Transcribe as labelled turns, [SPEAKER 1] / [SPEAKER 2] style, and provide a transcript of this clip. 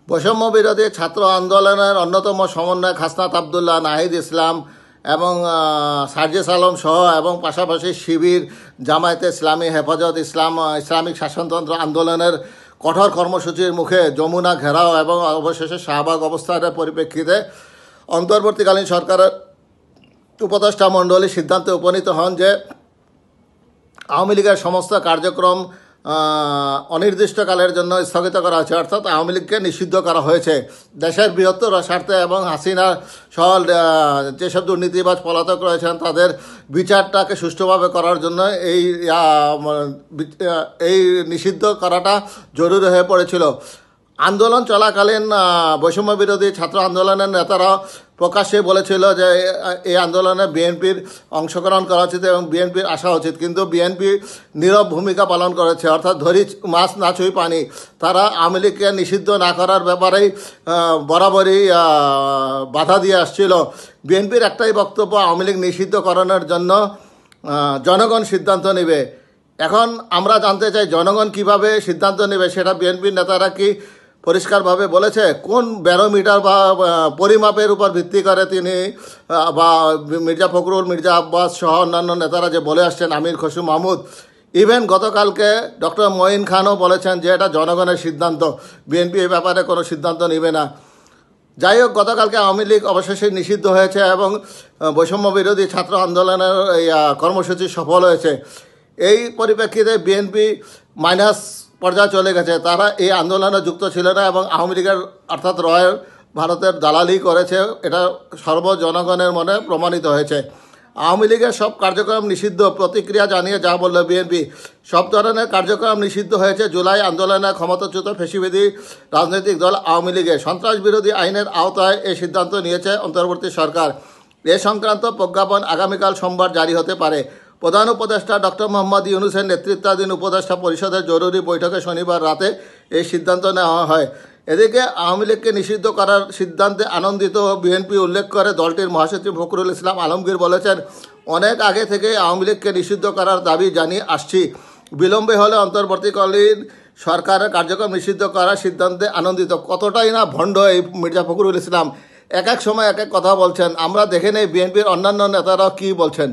[SPEAKER 1] বৈষম্য বিরোধী ছাত্র আন্দোলনের অন্যতম সমন্বয়ক হাসনাত আবদুল্লাহ, নাহিদ ইসলাম এবং সার্জিস আলম সহ এবং পাশাপাশি শিবির, জামায়াতে ইসলামী, হেফাজত ইসলাম, ইসলামিক শাসনতন্ত্র আন্দোলনের কঠোর কর্মসূচির মুখে যমুনা ঘেরাও এবং অবশেষে শাহবাগ অবস্থানের পরিপ্রেক্ষিতে অন্তর্বর্তীকালীন সরকারের উপদেষ্টা মণ্ডলী সিদ্ধান্তে উপনীত হন যে আওয়ামী লীগের সমস্ত কার্যক্রম অনির্দিষ্টকালের জন্য স্থগিত করা হয়েছে, অর্থাৎ আওয়ামী লীগকে নিষিদ্ধ করা হয়েছে। দেশের বৃহত্তর স্বার্থে এবং হাসিনা সহ যেসব দুর্নীতিবাজ পলাতক রয়েছেন তাদের বিচারটাকে সুষ্ঠুভাবে করার জন্য এই নিষিদ্ধ করাটা জরুরি হয়ে পড়েছিল। আন্দোলন চলাকালীন বৈষম্য বিরোধী ছাত্র আন্দোলনের নেতারা প্রকাশ্যে বলেছিল যে এই আন্দোলনে বিএনপির অংশগ্রহণ করা উচিত এবং বিএনপির আসা উচিত, কিন্তু বিএনপি নীরব ভূমিকা পালন করেছে, অর্থাৎ ধরি মাছ না ছুঁই পানি। তারা আওয়ামী লীগকে নিষিদ্ধ না করার ব্যাপারেই বরাবরই বাধা দিয়ে আসছিল। বিএনপির একটাই বক্তব্য, আওয়ামী লীগ নিষিদ্ধ করানোর জন্য জনগণ সিদ্ধান্ত নেবে। এখন আমরা জানতে চাই জনগণ কিভাবে সিদ্ধান্ত নেবে সেটা বিএনপির নেতারা কি পরিষ্কারভাবে বলেছে? কোন ব্যারোমিটার বা পরিমাপের উপর ভিত্তি করে তিনি বা মির্জা ফখরুল, মির্জা আব্বাস সহ অন্যান্য নেতারা যে বলে আসছেন, আমির খসরু মাহমুদ, ইভেন গতকালকে ডক্টর মঈন খানও বলেছেন যে এটা জনগণের সিদ্ধান্ত, বিএনপি এই ব্যাপারে কোনো সিদ্ধান্ত নেবে না। যাই হোক, গতকালকে আওয়ামী লীগ অবশেষে নিষিদ্ধ হয়েছে এবং বৈষম্য বিরোধী ছাত্র আন্দোলনের এই কর্মসূচি সফল হয়েছে। এই পরিপ্রেক্ষিতে বিএনপি মাইনাস পর্যায়ে চলে গেছে, তারা এই আন্দোলনে যুক্ত ছিল না এবং আওয়ামী লীগের অর্থাৎ রয়ের ভারতের দালালি করেছে, এটা সর্বজনগণের মনে প্রমাণিত হয়েছে। আওয়ামী লীগের সব কার্যক্রম নিষিদ্ধ, প্রতিক্রিয়া জানিয়ে যা বলল বিএনপি, সব ধরনের কার্যক্রম নিষিদ্ধ হয়েছে জুলাই আন্দোলনে ক্ষমতাচ্যুত ফ্যাসিবাদী রাজনৈতিক দল আওয়ামী লীগের। সন্ত্রাস বিরোধী আইনের আওতায় এই সিদ্ধান্ত নিয়েছে অন্তর্বর্তী সরকার। এ সংক্রান্ত প্রজ্ঞাপন আগামীকাল সোমবার জারি হতে পারে। প্রধান উপদেষ্টা ডক্টর মোহাম্মদ ইউনূসের নেতৃত্বাধীন উপদেষ্টা পরিষদের জরুরি বৈঠকে শনিবার রাতে এই সিদ্ধান্ত নেওয়া হয়। এদিকে আওয়ামী লীগকে নিষিদ্ধ করার সিদ্ধান্তে আনন্দিত বিএনপি উল্লেখ করে দলটির মহাসচিব ফখরুল ইসলাম আলমগীর বলেছেন, অনেক আগে থেকে আওয়ামী লীগকে নিষিদ্ধ করার দাবি জানিয়ে আসছি। বিলম্বে হলে অন্তর্বর্তীকালীন সরকারের কার্যক্রম নিষিদ্ধ করার সিদ্ধান্তে আনন্দিত। কতটাই না ভণ্ড এই মির্জা ফখরুল ইসলাম, এক এক সময় এক এক কথা বলছেন। আমরা দেখে নেই বিএনপির অন্যান্য নেতারাও কী বলছেন।